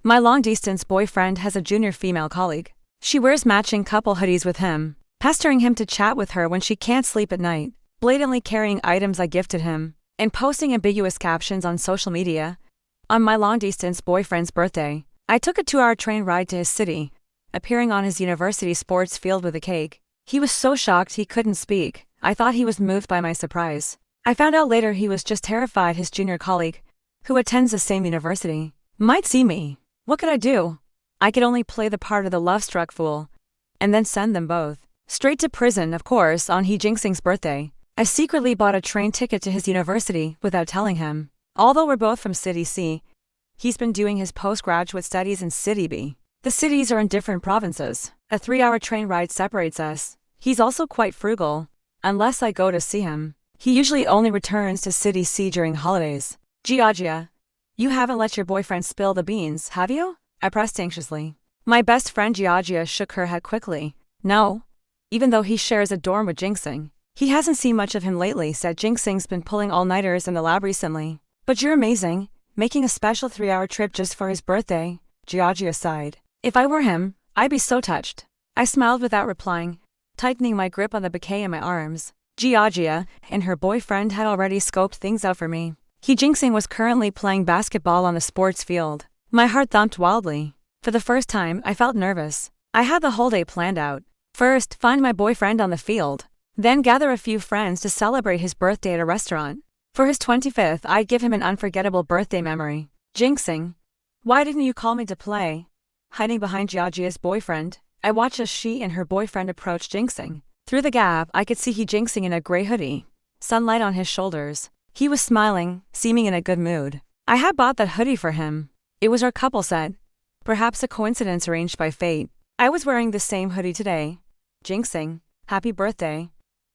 My long-distance boyfriend has a junior female colleague. She wears matching couple hoodies with him, pestering him to chat with her when she can't sleep at night, blatantly carrying items I gifted him, and posting ambiguous captions on social media. On my long-distance boyfriend's birthday, I took a 2-hour train ride to his city, appearing on his university sports field with a cake. He was so shocked he couldn't speak. I thought he was moved by my surprise. I found out later he was just terrified his junior colleague, who attends the same university, might see me. What could I do? I could only play the part of the love-struck fool, and then send them both straight to prison, of course, on He Jingxing's birthday. I secretly bought a train ticket to his university without telling him. Although we're both from City C, he's been doing his postgraduate studies in City B. The cities are in different provinces. A 3-hour train ride separates us. He's also quite frugal. Unless I go to see him, he usually only returns to City C during holidays. Georgia, you haven't let your boyfriend spill the beans, have you? I pressed anxiously. My best friend Georgia shook her head quickly. No. Even though he shares a dorm with Jingxing, he hasn't seen much of him lately, said Jingxing's been pulling all-nighters in the lab recently. But you're amazing, making a special 3-hour trip just for his birthday, Georgia sighed. If I were him, I'd be so touched. I smiled without replying, tightening my grip on the bouquet in my arms. Georgia and her boyfriend had already scoped things out for me. He Jingxing was currently playing basketball on the sports field. My heart thumped wildly. For the first time, I felt nervous. I had the whole day planned out. First, find my boyfriend on the field. Then gather a few friends to celebrate his birthday at a restaurant. For his 25th, I'd give him an unforgettable birthday memory. Jingxing, why didn't you call me to play? Hiding behind Georgia's boyfriend, I watched as she and her boyfriend approached Jingxing. Through the gap, I could see He Jingxing in a gray hoodie, sunlight on his shoulders. He was smiling, seeming in a good mood. I had bought that hoodie for him. It was our couple set. Perhaps a coincidence arranged by fate. I was wearing the same hoodie today. Jingxing, happy birthday,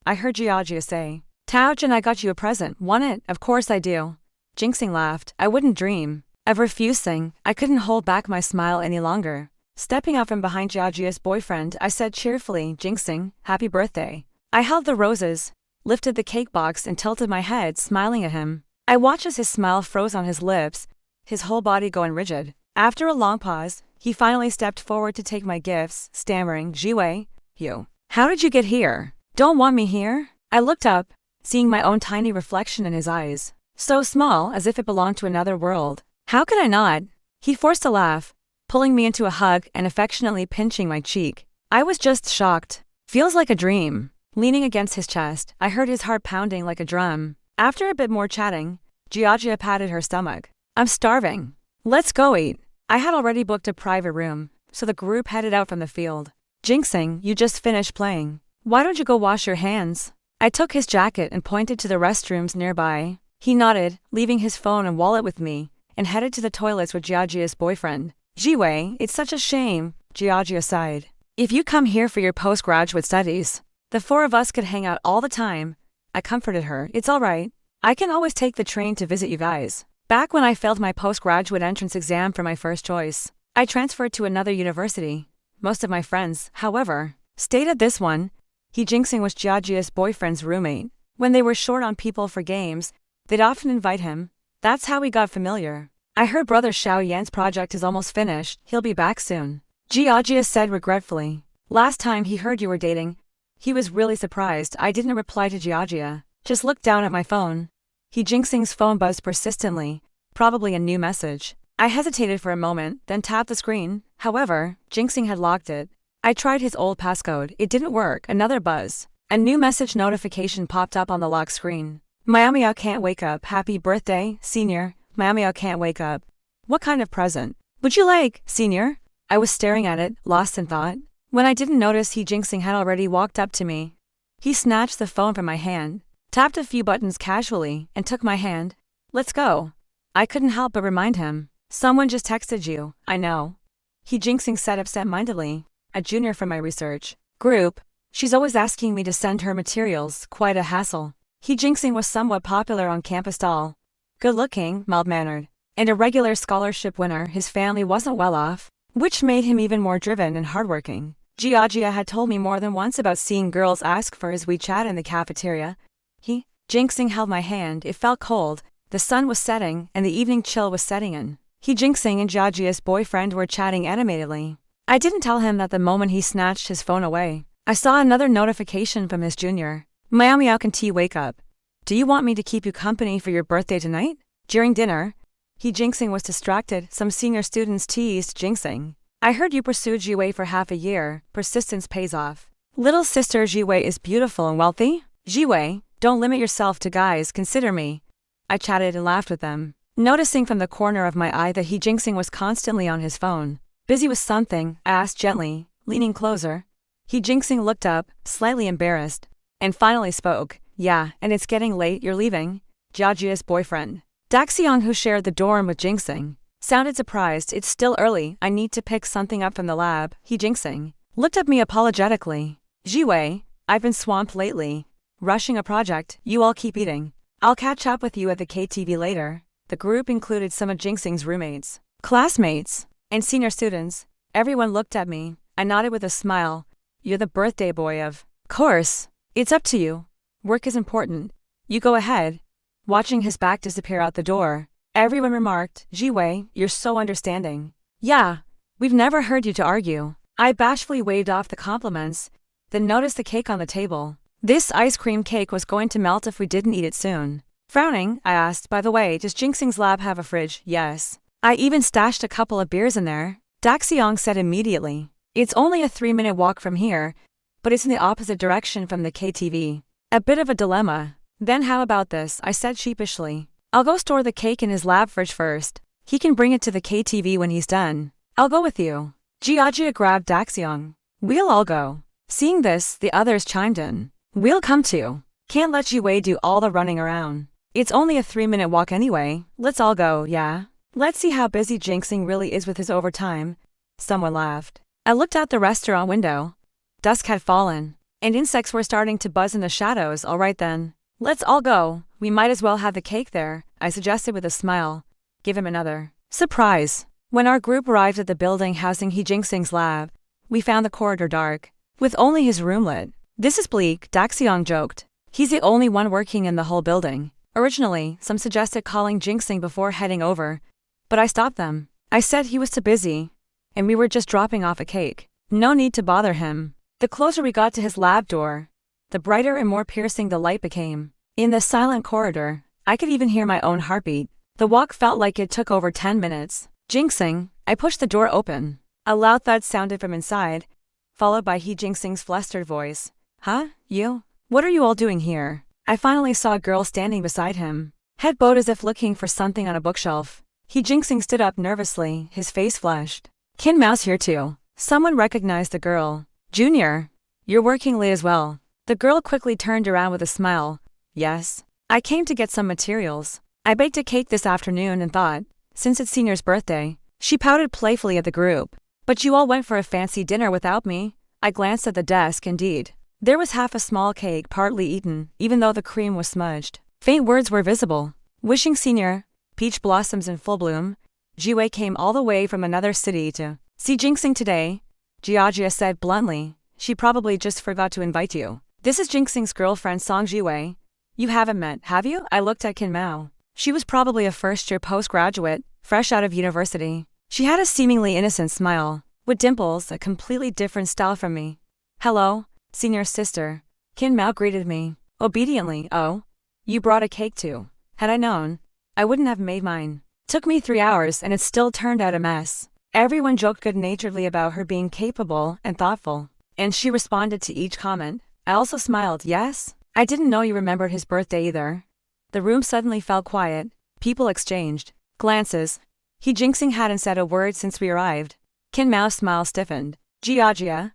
I heard Georgia say. Touch, and I got you a present. Want it? Of course I do. Jingxing laughed. I wouldn't dream of refusing. I couldn't hold back my smile any longer. Stepping out from behind Georgia's boyfriend, I said cheerfully, Jingxing, happy birthday. I held the roses, lifted the cake box and tilted my head, smiling at him. I watched as his smile froze on his lips, his whole body going rigid. After a long pause, he finally stepped forward to take my gifts, stammering, Jiwei, you. How did you get here? Don't want me here? I looked up, seeing my own tiny reflection in his eyes. So small, as if it belonged to another world. How could I not? He forced a laugh, pulling me into a hug and affectionately pinching my cheek. I was just shocked. Feels like a dream. Leaning against his chest, I heard his heart pounding like a drum. After a bit more chatting, Georgia patted her stomach. I'm starving. Let's go eat. I had already booked a private room, so the group headed out from the field. Jingxing, you just finished playing. Why don't you go wash your hands? I took his jacket and pointed to the restrooms nearby. He nodded, leaving his phone and wallet with me, and headed to the toilets with Georgia's boyfriend. Jiwei, it's such a shame, Georgia sighed. If you come here for your postgraduate studies, the 4 of us could hang out all the time. I comforted her. It's all right. I can always take the train to visit you guys. Back when I failed my postgraduate entrance exam for my first choice, I transferred to another university. Most of my friends, however, stayed at this one. He Jingxing was Georgia's boyfriend's roommate. When they were short on people for games, they'd often invite him. That's how we got familiar. I heard Brother Xiao Yan's project is almost finished. He'll be back soon. Georgia said regretfully. Last time he heard you were dating, he was really surprised. I didn't reply to Georgia, just looked down at my phone. He Jingxing's phone buzzed persistently, probably a new message. I hesitated for a moment, then tapped the screen. However, Jingxing had locked it. I tried his old passcode. It didn't work. Another buzz. A new message notification popped up on the lock screen. Miao can't wake up. Happy birthday, senior. Miao can't wake up. What kind of present would you like, senior? I was staring at it, lost in thought, when I didn't notice He Jingxing had already walked up to me. He snatched the phone from my hand, tapped a few buttons casually, and took my hand. Let's go. I couldn't help but remind him. Someone just texted you. I know. He Jingxing said absent-mindedly. A junior from my research group. She's always asking me to send her materials. Quite a hassle. He Jingxing was somewhat popular on campus. Tall, good-looking, mild-mannered, and a regular scholarship winner. His family wasn't well off, which made him even more driven and hardworking. Georgia had told me more than once about seeing girls ask for his WeChat in the cafeteria. He Jingxing held my hand. It felt cold. The sun was setting, and the evening chill was setting in. He Jingxing and Jiajia's boyfriend were chatting animatedly. I didn't tell him that the moment he snatched his phone away. I saw another notification from his junior. Miao Miao can T wake up. Do you want me to keep you company for your birthday tonight? During dinner, He Jingxing was distracted. Some senior students teased Jingxing. I heard you pursued Jiwei for half a year. Persistence pays off. Little sister Jiwei is beautiful and wealthy? Jiwei, don't limit yourself to guys, consider me. I chatted and laughed with them, noticing from the corner of my eye that He Jingxing was constantly on his phone. Busy with something, I asked gently, leaning closer. He Jingxing looked up, slightly embarrassed, and finally spoke. Yeah, and it's getting late, you're leaving? Jiajia's boyfriend, Daxiang, who shared the dorm with Jingxing, sounded surprised. It's still early, I need to pick something up from the lab. He Jingxing looked at me apologetically. Jiwei, I've been swamped lately. Rushing a project, you all keep eating. I'll catch up with you at the KTV later. The group included some of Jingxing's roommates, classmates, and senior students. Everyone looked at me. I nodded with a smile. You're the birthday boy of course. It's up to you. Work is important. You go ahead. Watching his back disappear out the door, everyone remarked, Jiwei, you're so understanding. Yeah, we've never heard you to argue. I bashfully waved off the compliments, then noticed the cake on the table. This ice cream cake was going to melt if we didn't eat it soon. Frowning, I asked, by the way, does Jingxing's lab have a fridge? Yes. I even stashed a couple of beers in there. Daxiang said immediately. It's only a 3-minute walk from here, but it's in the opposite direction from the KTV. A bit of a dilemma. Then how about this? I said sheepishly. I'll go store the cake in his lab fridge first. He can bring it to the KTV when he's done. I'll go with you. Jiajia grabbed Daxiang. We'll all go. Seeing this, the others chimed in. We'll come too. Can't let Jiwei do all the running around. It's only a 3-minute walk anyway. Let's all go, yeah? Let's see how busy Jingxing really is with his overtime. Someone laughed. I looked out the restaurant window. Dusk had fallen, and insects were starting to buzz in the shadows. All right then. Let's all go. We might as well have the cake there, I suggested with a smile. Give him another surprise. When our group arrived at the building housing He Jingxing's lab, we found the corridor dark, with only his room lit. This is bleak, Daxiang joked. He's the only one working in the whole building. Originally, some suggested calling Jingxing before heading over, but I stopped them. I said he was too busy, and we were just dropping off a cake. No need to bother him. The closer we got to his lab door, the brighter and more piercing the light became. In the silent corridor, I could even hear my own heartbeat. The walk felt like it took over 10 minutes. Jingxing, I pushed the door open. A loud thud sounded from inside, followed by He Jingxing's flustered voice. Huh? You? What are you all doing here? I finally saw a girl standing beside him, head bowed as if looking for something on a bookshelf. He Jingxing stood up nervously, his face flushed. Qin Mao's here too. Someone recognized the girl. Junior, you're working late as well. The girl quickly turned around with a smile. Yes. I came to get some materials. I baked a cake this afternoon and thought, since it's Senior's birthday. She pouted playfully at the group. But you all went for a fancy dinner without me. I glanced at the desk. Indeed, there was half a small cake partly eaten, even though the cream was smudged. Faint words were visible. Wishing Senior peach blossoms in full bloom. Jiwei came all the way from another city to see Jingxing today. Jiajia said bluntly. She probably just forgot to invite you. This is Jingxing's girlfriend Song Jiwei. You haven't met, have you? I looked at Qin Mao. She was probably a first-year postgraduate, fresh out of university. She had a seemingly innocent smile, with dimples, a completely different style from me. Hello, Senior's sister. Qin Mao greeted me, obediently. Oh, you brought a cake too. Had I known, I wouldn't have made mine. Took me 3 hours and it still turned out a mess. Everyone joked good-naturedly about her being capable and thoughtful, and she responded to each comment. I also smiled. Yes? I didn't know you remembered his birthday either. The room suddenly fell quiet. People exchanged glances. He Jingxing hadn't said a word since we arrived. Qin Mao's smile stiffened. Jiajia,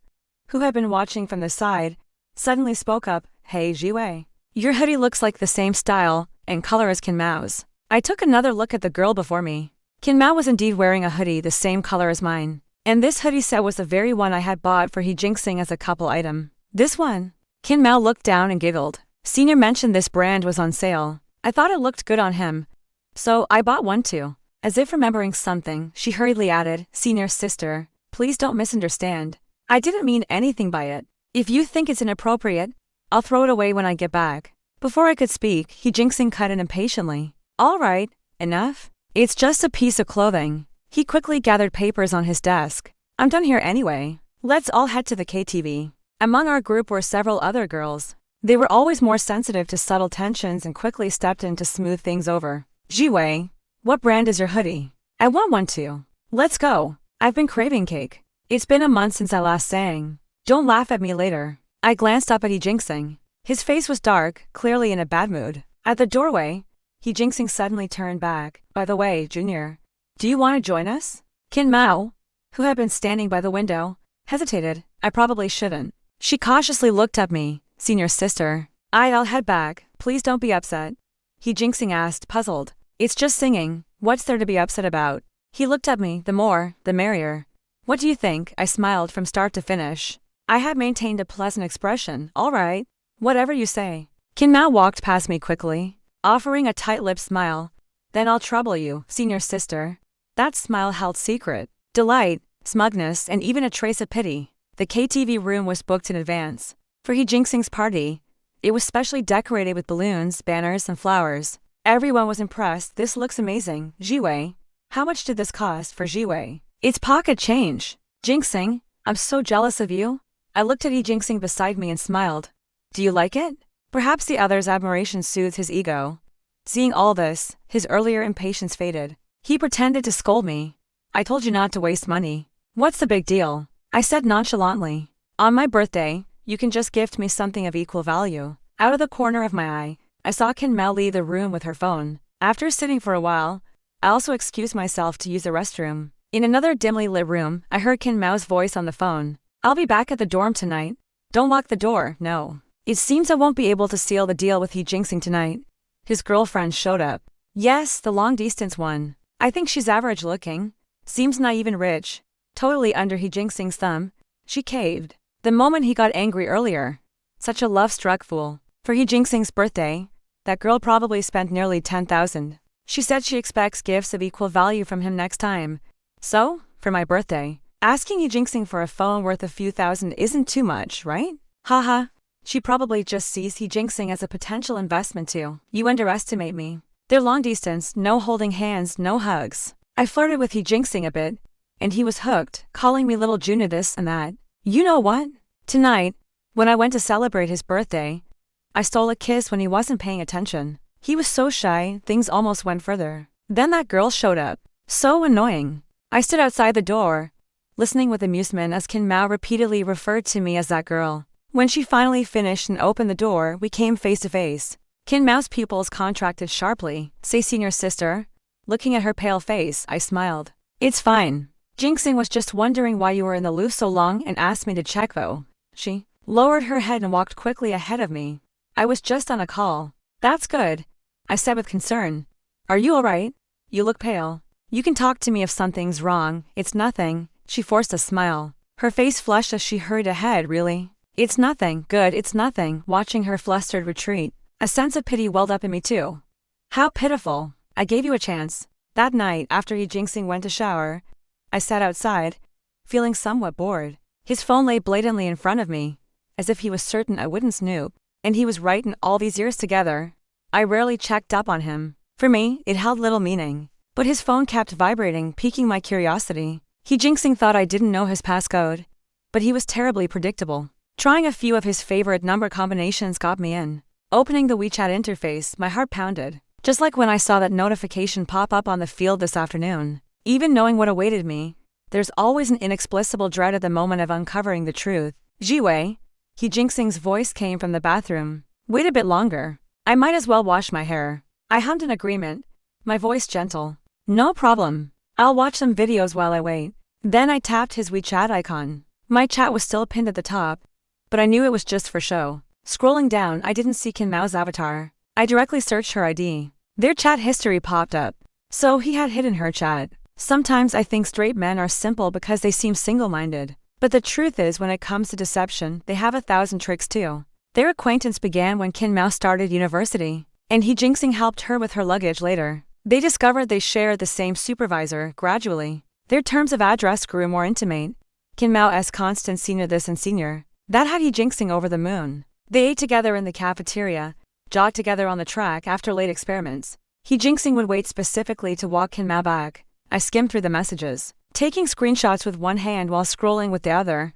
who had been watching from the side, suddenly spoke up. Hey Jiwei, your hoodie looks like the same style and color as Qin Mao's. I took another look at the girl before me. Qin Mao was indeed wearing a hoodie the same color as mine. And this hoodie set was the very one I had bought for He Jingxing as a couple item. This one? Qin Mao looked down and giggled. Senior mentioned this brand was on sale. I thought it looked good on him, so I bought one too. As if remembering something, she hurriedly added, Senior's sister, please don't misunderstand. I didn't mean anything by it. If you think it's inappropriate, I'll throw it away when I get back. Before I could speak, He Jingxing cut in impatiently. All right, enough. It's just a piece of clothing. He quickly gathered papers on his desk. I'm done here anyway. Let's all head to the KTV. Among our group were several other girls. They were always more sensitive to subtle tensions and quickly stepped in to smooth things over. Jiwei, what brand is your hoodie? I want one too. Let's go. I've been craving cake. It's been a month since I last sang. Don't laugh at me later. I glanced up at He Jingxing. His face was dark, clearly in a bad mood. At the doorway, He Jingxing suddenly turned back. By the way, Junior, do you want to join us? Qin Mao, who had been standing by the window, hesitated. I probably shouldn't. She cautiously looked at me. Senior sister. I'll head back. Please don't be upset. He Jingxing asked, puzzled. It's just singing. What's there to be upset about? He looked at me. The more, the merrier. What do you think? I smiled from start to finish. I had maintained a pleasant expression. All right. Whatever you say. Qin Mao walked past me quickly, offering a tight-lipped smile. Then I'll trouble you, senior sister. That smile held secret, delight, smugness, and even a trace of pity. The KTV room was booked in advance. For He Jingxing's party, it was specially decorated with balloons, banners, and flowers. Everyone was impressed. This looks amazing. Jiwei, how much did this cost? For Jiwei, it's pocket change. Jingxing, I'm so jealous of you. I looked at He Jingxing beside me and smiled. Do you like it? Perhaps the other's admiration soothed his ego. Seeing all this, his earlier impatience faded. He pretended to scold me. I told you not to waste money. What's the big deal? I said nonchalantly. On my birthday, you can just gift me something of equal value. Out of the corner of my eye, I saw Qin Mao leave the room with her phone. After sitting for a while, I also excused myself to use the restroom. In another dimly lit room, I heard Qin Mao's voice on the phone. I'll be back at the dorm tonight. Don't lock the door, no. It seems I won't be able to seal the deal with He Jingxing tonight. His girlfriend showed up. Yes, the long-distance one. I think she's average looking. Seems naive and rich. Totally under He Jingxing's thumb. She caved. The moment he got angry earlier. Such a love-struck fool. For He Jingxing's birthday, that girl probably spent nearly 10,000. She said she expects gifts of equal value from him next time. So, for my birthday, asking He Jingxing for a phone worth a few thousand isn't too much, right? Haha. She probably just sees He Jingxing as a potential investment too. You underestimate me. They're long distance, no holding hands, no hugs. I flirted with He Jingxing a bit, and he was hooked, calling me little Junior this and that. You know what? Tonight, when I went to celebrate his birthday, I stole a kiss when he wasn't paying attention. He was so shy, things almost went further. Then that girl showed up. So annoying. I stood outside the door, listening with amusement as Qin Mao repeatedly referred to me as that girl. When she finally finished and opened the door, we came face to face. Qin Mao's pupils contracted sharply. Say, senior sister. Looking at her pale face, I smiled. It's fine. Jingxing was just wondering why you were in the loop so long and asked me to check though. She lowered her head and walked quickly ahead of me. I was just on a call. That's good, I said with concern. Are you alright? You look pale. You can talk to me if something's wrong. It's nothing. She forced a smile. Her face flushed as she hurried ahead. Really? It's nothing. Good, it's nothing. Watching her flustered retreat, a sense of pity welled up in me too. How pitiful. I gave you a chance. That night, after He Jingxing went to shower, I sat outside, feeling somewhat bored. His phone lay blatantly in front of me, as if he was certain I wouldn't snoop. And he was right. In all these years together, I rarely checked up on him. For me, it held little meaning. But his phone kept vibrating, piquing my curiosity. He Jingxing thought I didn't know his passcode, but he was terribly predictable. Trying a few of his favorite number combinations got me in. Opening the WeChat interface, my heart pounded. Just like when I saw that notification pop up on the field this afternoon. Even knowing what awaited me, there's always an inexplicable dread at the moment of uncovering the truth. Jiwei, He Jingxing's voice came from the bathroom. Wait a bit longer. I might as well wash my hair. I hummed in agreement, my voice gentle. No problem. I'll watch some videos while I wait. Then I tapped his WeChat icon. My chat was still pinned at the top, but I knew it was just for show. Scrolling down, I didn't see Qin Mao's avatar. I directly searched her ID. Their chat history popped up. So he had hidden her chat. Sometimes I think straight men are simple because they seem single-minded. But the truth is, when it comes to deception, they have 1,000 tricks too. Their acquaintance began when Qin Mao started university, and He Jingxing helped her with her luggage later. They discovered they shared the same supervisor. Gradually, their terms of address grew more intimate. Qin Mao as constant senior this and senior. That had He Jingxing over the moon. They ate together in the cafeteria, jogged together on the track after late experiments, He Jingxing would wait specifically to walk Kin Mao back. I skimmed through the messages, taking screenshots with one hand while scrolling with the other.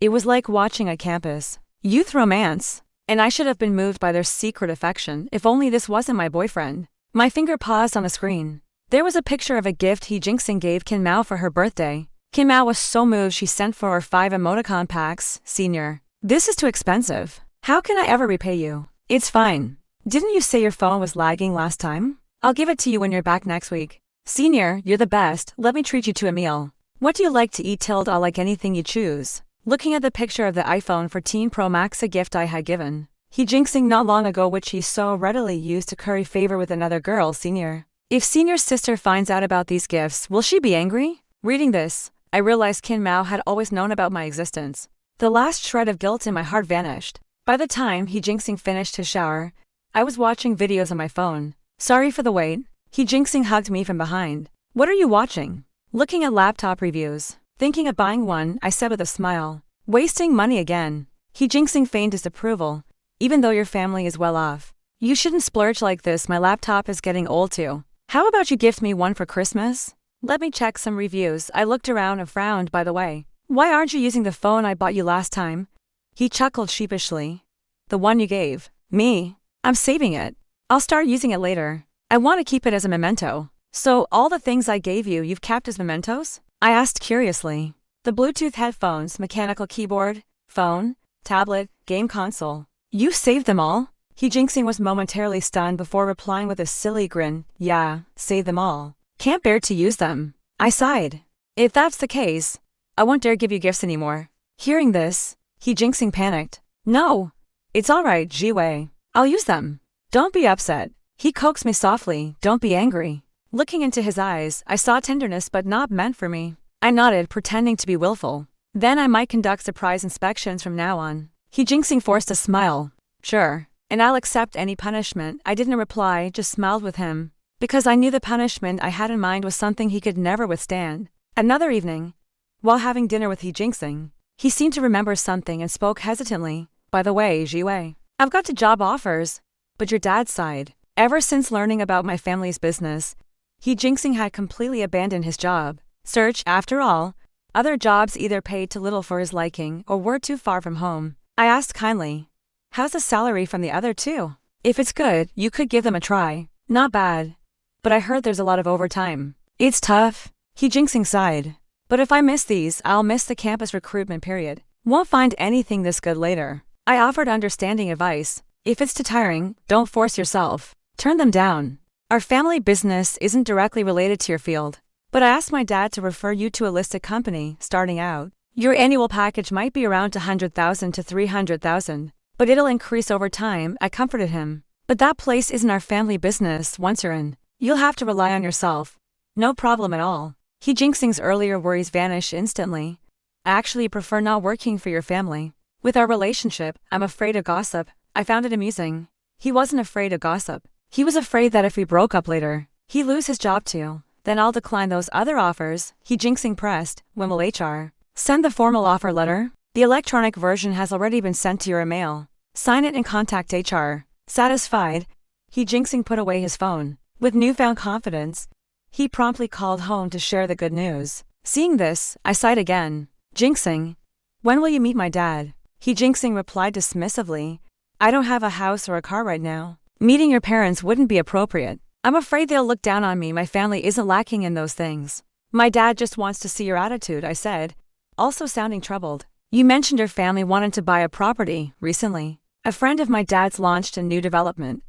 It was like watching a campus youth romance, and I should have been moved by their secret affection if only this wasn't my boyfriend. My finger paused on the screen. There was a picture of a gift He Jingxing gave Kin Mao for her birthday. Kin Mao was so moved she sent 4 or 5 emoticon packs. Senior, this is too expensive. How can I ever repay you? It's fine. Didn't you say your phone was lagging last time? I'll give it to you when you're back next week. Senior, you're the best. Let me treat you to a meal. What do you like to eat? I'll like anything you choose. Looking at the picture of the iPhone 14 Pro Max, a gift I had given He Jingxing not long ago, which he so readily used to curry favor with another girl. Senior, if Senior's sister finds out about these gifts, will she be angry? Reading this, I realized Kin Mao had always known about my existence. The last shred of guilt in my heart vanished. By the time He Jingxing finished his shower, I was watching videos on my phone. Sorry for the wait. He Jingxing hugged me from behind. What are you watching? Looking at laptop reviews. Thinking of buying one, I said with a smile. Wasting money again. He Jingxing feigned disapproval. Even though your family is well off, you shouldn't splurge like this. My laptop is getting old too. How about you gift me one for Christmas? Let me check some reviews. I looked around and frowned. By the way, why aren't you using the phone I bought you last time? He chuckled sheepishly. The one you gave me? I'm saving it. I'll start using it later. I want to keep it as a memento. So, all the things I gave you, you've kept as mementos? I asked curiously. The Bluetooth headphones, mechanical keyboard, phone, tablet, game console. You saved them all? He Jingxing was momentarily stunned before replying with a silly grin. Yeah, save them all. Can't bear to use them. I sighed. If that's the case, I won't dare give you gifts anymore. Hearing this, He Jingxing panicked. No. It's alright, Jiwei. I'll use them. Don't be upset. He coaxed me softly. Don't be angry. Looking into his eyes, I saw tenderness but not meant for me. I nodded, pretending to be willful. Then I might conduct surprise inspections from now on. He Jingxing forced a smile. Sure. And I'll accept any punishment. I didn't reply, just smiled with him, because I knew the punishment I had in mind was something he could never withstand. Another evening, while having dinner with He Jingxing, he seemed to remember something and spoke hesitantly. By the way, Jiwei, I've got 2 job offers. But your dad sighed. Ever since learning about my family's business, He Jingxing had completely abandoned his job search. After all, other jobs either paid too little for his liking or were too far from home. I asked kindly, how's the salary from the other 2? If it's good, you could give them a try. Not bad. But I heard there's a lot of overtime. It's tough. He Jingxing sighed. But if I miss these, I'll miss the campus recruitment period. Won't find anything this good later. I offered understanding advice. If it's too tiring, don't force yourself. Turn them down. Our family business isn't directly related to your field. But I asked my dad to refer you to a listed company, starting out. Your annual package might be around 100,000 to 300,000, but it'll increase over time. I comforted him. But that place isn't our family business. Once you're in, you'll have to rely on yourself. No problem at all. He Jingxing's earlier worries vanish instantly. I actually prefer not working for your family. With our relationship, I'm afraid of gossip. I found it amusing. He wasn't afraid of gossip. He was afraid that if we broke up later, he'd lose his job too. Then I'll decline those other offers. He Jingxing pressed. When will HR send the formal offer letter? The electronic version has already been sent to your email. Sign it and contact HR. Satisfied, He Jingxing put away his phone. With newfound confidence, he promptly called home to share the good news. Seeing this, I sighed again. Jingxing, when will you meet my dad? He Jingxing replied dismissively. I don't have a house or a car right now. Meeting your parents wouldn't be appropriate. I'm afraid they'll look down on me. My family isn't lacking in those things. My dad just wants to see your attitude, I said, also sounding troubled. You mentioned your family wanted to buy a property recently. A friend of my dad's launched a new development.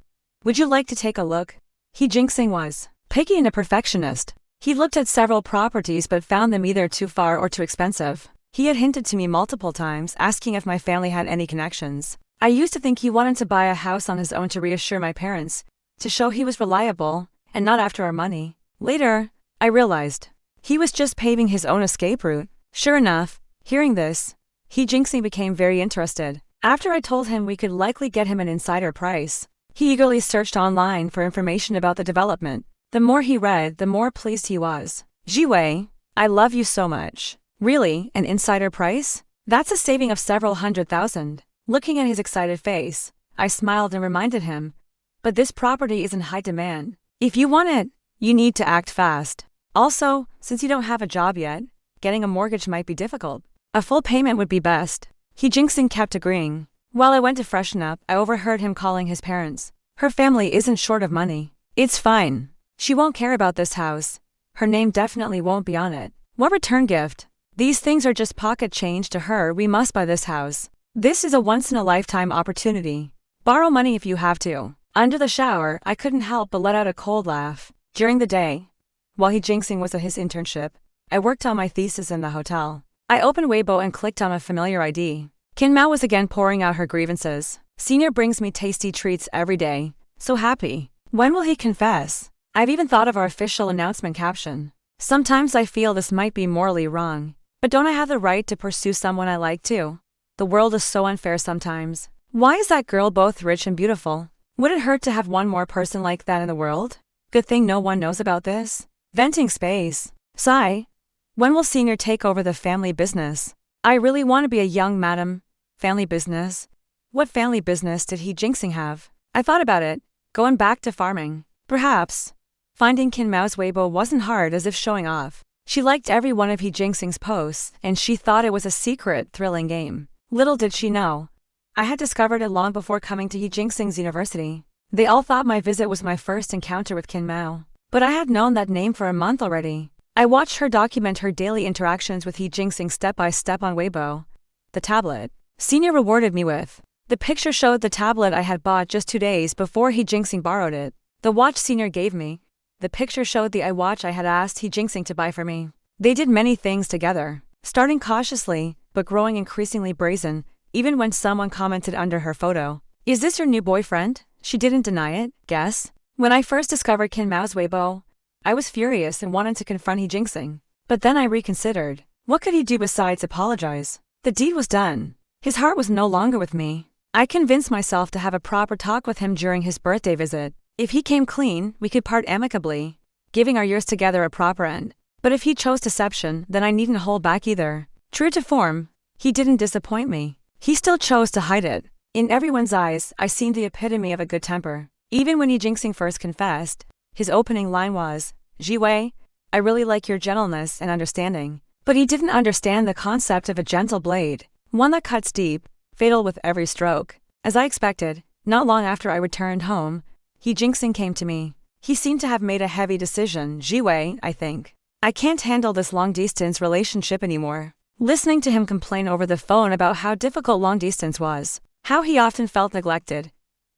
Would you like to take a look? He Jingxing was picky and a perfectionist. He looked at several properties but found them either too far or too expensive. He had hinted to me multiple times, asking if my family had any connections. I used to think he wanted to buy a house on his own to reassure my parents, to show he was reliable, and not after our money. Later, I realized he was just paving his own escape route. Sure enough, hearing this, He Jingxing became very interested. After I told him we could likely get him an insider price, he eagerly searched online for information about the development. The more he read, the more pleased he was. Jiwei, I love you so much. Really, an insider price? That's a saving of several 100,000. Looking at his excited face, I smiled and reminded him, but this property is in high demand. If you want it, you need to act fast. Also, since you don't have a job yet, getting a mortgage might be difficult. A full payment would be best. He Jingxing kept agreeing. While I went to freshen up, I overheard him calling his parents. Her family isn't short of money. It's fine. She won't care about this house. Her name definitely won't be on it. What return gift? These things are just pocket change to her. We must buy this house. This is a once-in-a-lifetime opportunity. Borrow money if you have to. Under the shower, I couldn't help but let out a cold laugh. During the day, while He Jingxing was at his internship, I worked on my thesis in the hotel. I opened Weibo and clicked on a familiar ID. Qin Mao was again pouring out her grievances. Senior brings me tasty treats every day. So happy. When will he confess? I've even thought of our official announcement caption. Sometimes I feel this might be morally wrong. But don't I have the right to pursue someone I like too? The world is so unfair sometimes. Why is that girl both rich and beautiful? Would it hurt to have one more person like that in the world? Good thing no one knows about this. Venting space. Sigh. When will Senior take over the family business? I really want to be a young madam. Family business? What family business did He Jingxing have? I thought about it. Going back to farming. Perhaps. Finding Qin Mao's Weibo wasn't hard, as if showing off. She liked every one of He Jingxing's posts, and she thought it was a secret, thrilling game. Little did she know, I had discovered it long before coming to He Jingxing's university. They all thought my visit was my first encounter with Qin Mao. But I had known that name for a month already. I watched her document her daily interactions with He Jingxing step by step on Weibo. The tablet Senior rewarded me with. The picture showed the tablet I had bought just 2 days before He Jingxing borrowed it. The watch Senior gave me. The picture showed the iWatch I had asked He Jingxing to buy for me. They did many things together, starting cautiously, but growing increasingly brazen, even when someone commented under her photo. Is this your new boyfriend? She didn't deny it, guess. When I first discovered Qin Mao's Weibo, I was furious and wanted to confront He Jingxing. But then I reconsidered. What could he do besides apologize? The deed was done. His heart was no longer with me. I convinced myself to have a proper talk with him during his birthday visit. If he came clean, we could part amicably, giving our years together a proper end. But if he chose deception, then I needn't hold back either. True to form, he didn't disappoint me. He still chose to hide it. In everyone's eyes, I seemed the epitome of a good temper. Even when He Jingxing first confessed, his opening line was, "Jiwei, I really like your gentleness and understanding." But he didn't understand the concept of a gentle blade, one that cuts deep, fatal with every stroke. As I expected, not long after I returned home, He Jingxing came to me. He seemed to have made a heavy decision. "Jiwei, I think I can't handle this long-distance relationship anymore." Listening to him complain over the phone about how difficult long-distance was, how he often felt neglected,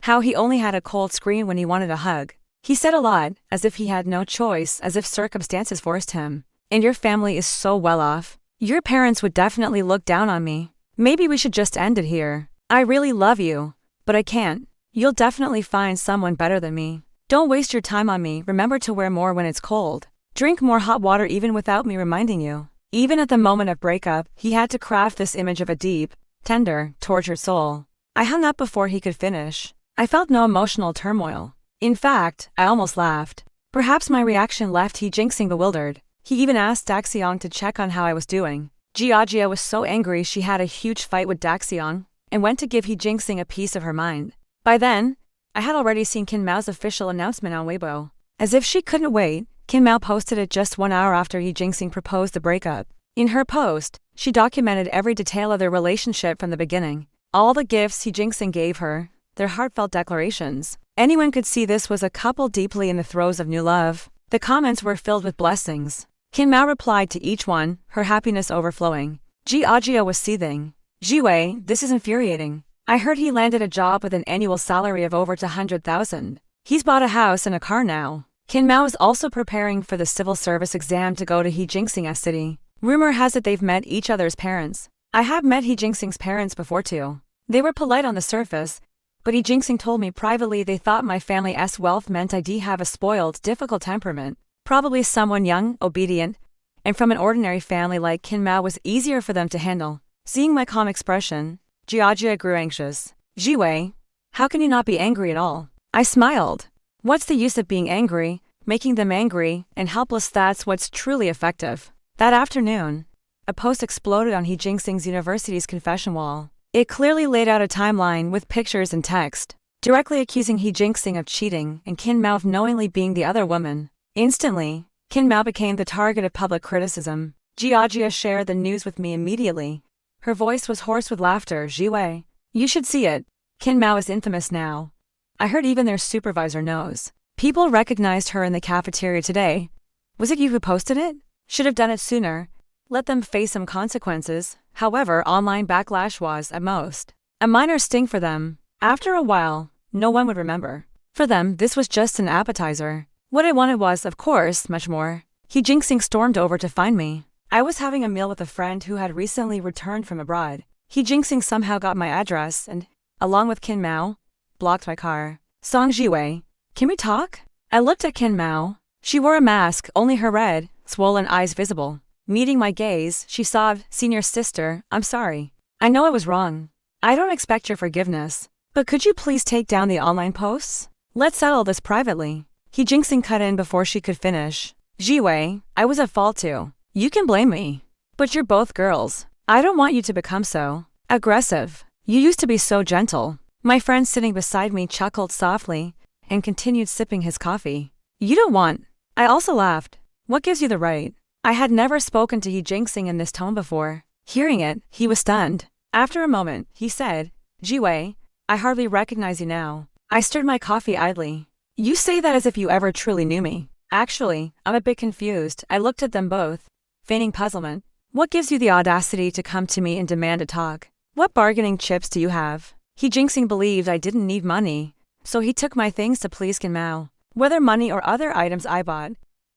how he only had a cold screen when he wanted a hug. He said a lot, as if he had no choice, as if circumstances forced him. "And your family is so well off. Your parents would definitely look down on me. Maybe we should just end it here. I really love you, but I can't. You'll definitely find someone better than me. Don't waste your time on me. Remember to wear more when it's cold. Drink more hot water even without me reminding you." Even at the moment of breakup, he had to craft this image of a deep, tender, tortured soul. I hung up before he could finish. I felt no emotional turmoil. In fact, I almost laughed. Perhaps my reaction left He Jingxing bewildered. He even asked Daxiang to check on how I was doing. Jiajia was so angry she had a huge fight with Daxiang, and went to give He Jingxing a piece of her mind. By then, I had already seen Qin Mao's official announcement on Weibo. As if she couldn't wait, Qin Mao posted it just 1 hour after He Jingxing proposed the breakup. In her post, she documented every detail of their relationship from the beginning. All the gifts He Jingxing gave her, their heartfelt declarations. Anyone could see this was a couple deeply in the throes of new love. The comments were filled with blessings. Qin Mao replied to each one, her happiness overflowing. Jiajia was seething. "Jiwei, this is infuriating. I heard he landed a job with an annual salary of over 200,000. He's bought a house and a car now." Qin Mao is also preparing for the civil service exam to go to He Jingxing's city. Rumor has it they've met each other's parents. I have met He Jingxing's parents before too. They were polite on the surface, but He Jingxing told me privately they thought my family's wealth meant I'd have a spoiled, difficult temperament. Probably someone young, obedient, and from an ordinary family like Qin Mao was easier for them to handle. Seeing my calm expression, Jiajia grew anxious. "Jiwei, how can you not be angry at all?" I smiled. What's the use of being angry, making them angry, and helpless? That's what's truly effective. That afternoon, a post exploded on He Jingxing's university's confession wall. It clearly laid out a timeline with pictures and text. directly accusing He Jingxing of cheating and Qin Mao of knowingly being the other woman. Instantly, Qin Mao became the target of public criticism. Jiajia shared the news with me immediately. Her voice was hoarse with laughter. Jiwei, you should see it. Qin Mao is infamous now. I heard even their supervisor knows. People recognized her in the cafeteria today. Was it you who posted it? Should have done it sooner. Let them face some consequences. However, online backlash was, at most, a minor sting for them. After a while, no one would remember. For them, this was just an appetizer. What I wanted was, of course, much more. He Jingxing stormed over to find me. I was having a meal with a friend who had recently returned from abroad. He Jingxing somehow got my address and, along with Qin Mao, blocked my car. Song Jiwei, can we talk? I looked at Qin Mao. She wore a mask, only her red, swollen eyes visible. Meeting my gaze, she sobbed, "Senior sister, I'm sorry. I know I was wrong. I don't expect your forgiveness. But could you please take down the online posts? Let's settle this privately." He Jingxing cut in before she could finish. "Jiwei, I was at fault too. You can blame me. But you're both girls. I don't want you to become so aggressive. You used to be so gentle." My friend sitting beside me chuckled softly and continued sipping his coffee. "You don't want." I also laughed. What gives you the right? I had never spoken to He Jingxing in this tone before. Hearing it, he was stunned. After a moment, he said, "Jiwei, I hardly recognize you now." I stirred my coffee idly. "You say that as if you ever truly knew me." "Actually, I'm a bit confused." I looked at them both, feigning puzzlement. "What gives you the audacity to come to me and demand a talk? What bargaining chips do you have?" He Jingxing believed I didn't need money, so he took my things to please Qin Mao. Whether money or other items I bought,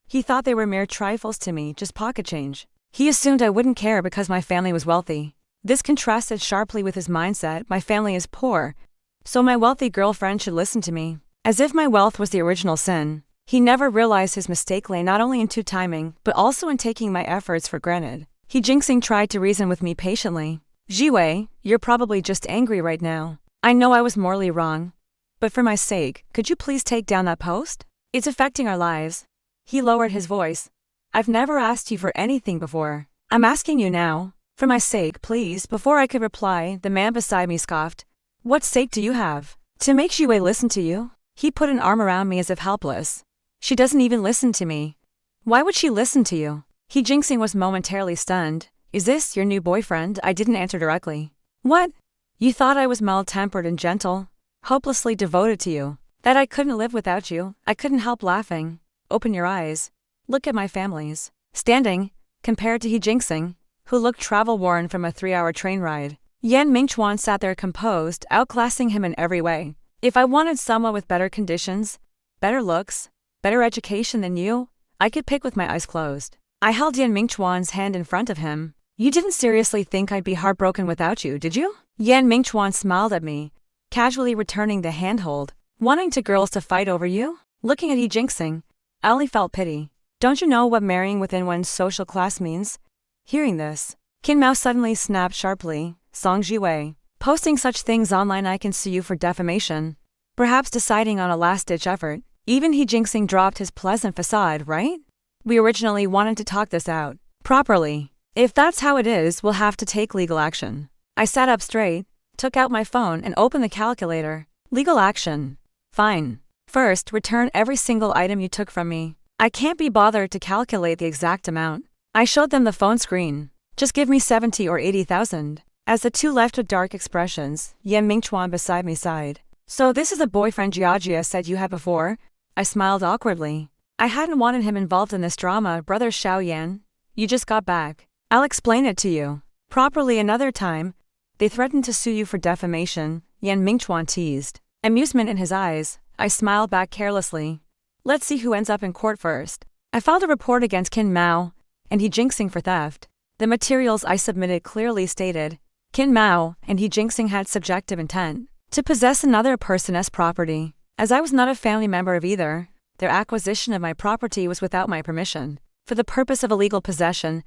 he thought they were mere trifles to me, just pocket change. He assumed I wouldn't care because my family was wealthy. This contrasted sharply with his mindset: my family is poor, so my wealthy girlfriend should listen to me. As if my wealth was the original sin. He never realized his mistake lay not only in timing, but also in taking my efforts for granted. He Jingxing tried to reason with me patiently. "Jiwei, you're probably just angry right now. I know I was morally wrong. But for my sake, could you please take down that post? It's affecting our lives." He lowered his voice. "I've never asked you for anything before. I'm asking you now. For my sake, please." Before I could reply, the man beside me scoffed. "What sake do you have? To make Jiwei listen to you?" He put an arm around me as if helpless. "She doesn't even listen to me. Why would she listen to you?" He Jingxing was momentarily stunned. "Is this your new boyfriend?" I didn't answer directly. "What? You thought I was mild-tempered and gentle? Hopelessly devoted to you? That I couldn't live without you?" I couldn't help laughing. "Open your eyes. Look at my family's standing, compared to He Jingxing, who looked travel-worn from a 3-hour train ride. Yan Mingchuan sat there composed, outclassing him in every way. If I wanted someone with better conditions, better looks, better education than you, I could pick with my eyes closed. I held Yan Mingchuan's hand in front of him. "You didn't seriously think I'd be heartbroken without you, did you?" Yan Mingchuan smiled at me, casually returning the handhold. "Wanting to girls to fight over you?" Looking at He Jingxing, I only felt pity. "Don't you know what marrying within one's social class means?" Hearing this, Qin Mao suddenly snapped sharply. "Song Jiwei, posting such things online, I can sue you for defamation." Perhaps deciding on a last-ditch effort, even He Jingxing dropped his pleasant facade, right? "We originally wanted to talk this out properly. If that's how it is, we'll have to take legal action." I sat up straight, took out my phone and opened the calculator. "Legal action? Fine. First, return every single item you took from me. I can't be bothered to calculate the exact amount." I showed them the phone screen. "Just give me 70 or 80,000. As the two left with dark expressions, Yan Mingchuan beside me sighed. "So this is a boyfriend Jiajia said you had before?" I smiled awkwardly. I hadn't wanted him involved in this drama. "Brother Xiao Yan, you just got back. I'll explain it to you properly another time." "They threatened to sue you for defamation," Yan Mingchuan teased. Amusement in his eyes, I smiled back carelessly. "Let's see who ends up in court first." I filed a report against Qin Mao and He Jingxing for theft. The materials I submitted clearly stated Qin Mao and He Jingxing had subjective intent to possess another person's property. As I was not a family member of either, their acquisition of my property was without my permission, for the purpose of illegal possession,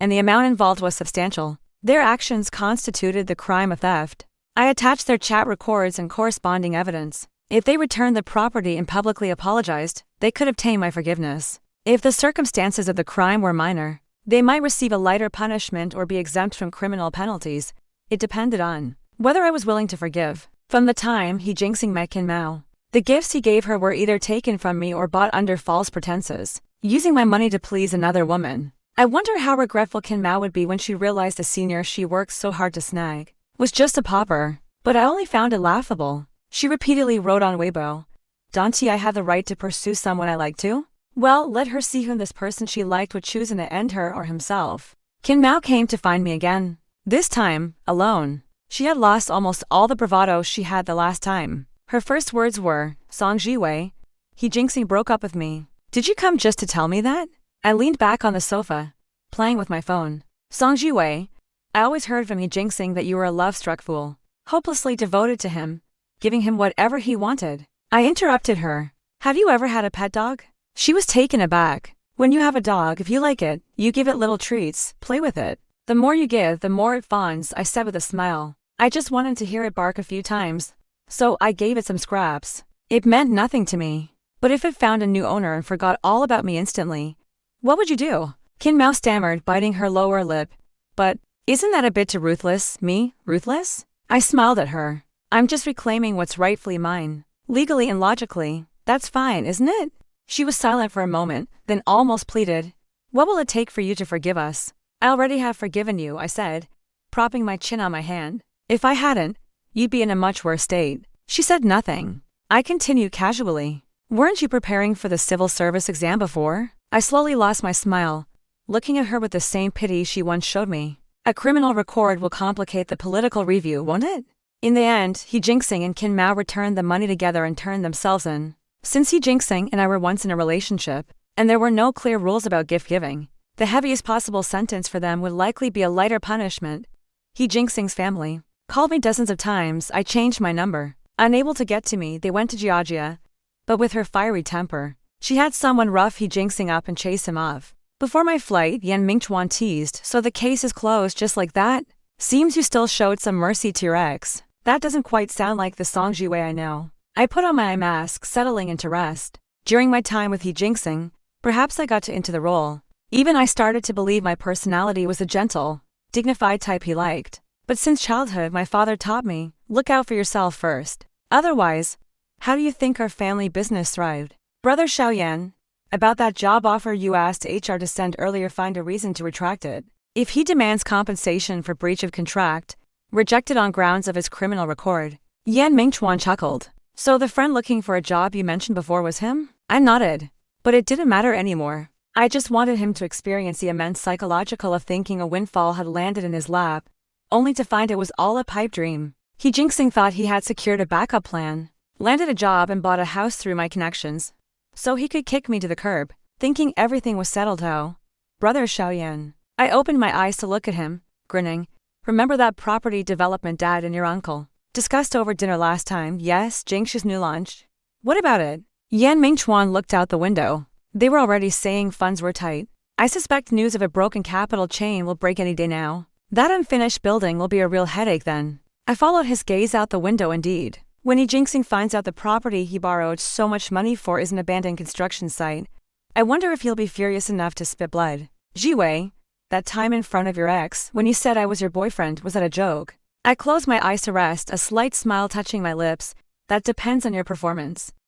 and the amount involved was substantial. Their actions constituted the crime of theft. I attached their chat records and corresponding evidence. If they returned the property and publicly apologized, they could obtain my forgiveness. If the circumstances of the crime were minor, they might receive a lighter punishment or be exempt from criminal penalties. It depended on whether I was willing to forgive. From the time He Jingxing met Kin Mao, the gifts he gave her were either taken from me or bought under false pretenses, using my money to please another woman. I wonder how regretful Kin Mao would be when she realized the senior she worked so hard to snag was just a pauper. But I only found it laughable. She repeatedly wrote on Weibo, "Don't I have the right to pursue someone I like too? Well, let her see whom this person she liked would choose in the end, her or himself." Kin Mao came to find me again. This time, alone. She had lost almost all the bravado she had the last time. Her first words were, "Song Jiwei, He Jingxing broke up with me. Did you come just to tell me that?" I leaned back on the sofa, playing with my phone. "Song Jiwei, I always heard from He Jingxing that you were a love-struck fool, hopelessly devoted to him, giving him whatever he wanted." I interrupted her. "Have you ever had a pet dog?" She was taken aback. "When you have a dog, if you like it, you give it little treats, play with it. The more you give, the more it fawns," I said with a smile. I just wanted to hear it bark a few times, so I gave it some scraps. It meant nothing to me. But if it found a new owner and forgot all about me instantly, what would you do? Kin Mao stammered, biting her lower lip. "But, isn't that a bit too ruthless? Me? Ruthless?" I smiled at her. "I'm just reclaiming what's rightfully mine. Legally and logically, that's fine, isn't it?" She was silent for a moment, then almost pleaded, "What will it take for you to forgive us?" "I already have forgiven you," I said, propping my chin on my hand. "If I hadn't, you'd be in a much worse state." She said nothing. I continued casually, "Weren't you preparing for the civil service exam before?" I slowly lost my smile, looking at her with the same pity she once showed me. "A criminal record will complicate the political review, won't it?" In the end, He Jingxing and Kin Mao returned the money together and turned themselves in. Since He Jingxing and I were once in a relationship, and there were no clear rules about gift giving, the heaviest possible sentence for them would likely be a lighter punishment. He Jingxing's family called me dozens of times. I changed my number. Unable to get to me, they went to Georgia. But with her fiery temper, she had someone rough He Jingxing up and chase him off. Before my flight, Yan Mingchuan teased, "So the case is closed just like that? Seems you still showed some mercy to your ex." That doesn't quite sound like the Song Jiwei I know. I put on my eye mask, settling into rest. During my time with He Jingxing, perhaps I got into the role. Even I started to believe my personality was a gentle, dignified type he liked. But since childhood, my father taught me, look out for yourself first. Otherwise, how do you think our family business thrived? Brother Xiaoyan, about that job offer you asked HR to send earlier, find a reason to retract it. If he demands compensation for breach of contract, rejected on grounds of his criminal record. Yan Mingchuan chuckled. "So the friend looking for a job you mentioned before was him?" I nodded. But it didn't matter anymore. I just wanted him to experience the immense psychological of thinking a windfall had landed in his lap, only to find it was all a pipe dream. He Jingxing thought he had secured a backup plan, landed a job and bought a house through my connections, so he could kick me to the curb, thinking everything was settled. How? Brother Xiaoyan. I opened my eyes to look at him, grinning. "Remember that property development Dad and your uncle discussed over dinner last time?" "Yes, Jingshi's new launch." "What about it?" Yan Mingchuan looked out the window. They were already saying funds were tight. "I suspect news of a broken capital chain will break any day now. That unfinished building will be a real headache then." I followed his gaze out the window. Indeed, when He Jingxing finds out the property he borrowed so much money for is an abandoned construction site, I wonder if he'll be furious enough to spit blood. "Jiwei, that time in front of your ex, when you said I was your boyfriend, was that a joke?" I closed my eyes to rest, a slight smile touching my lips. "That depends on your performance."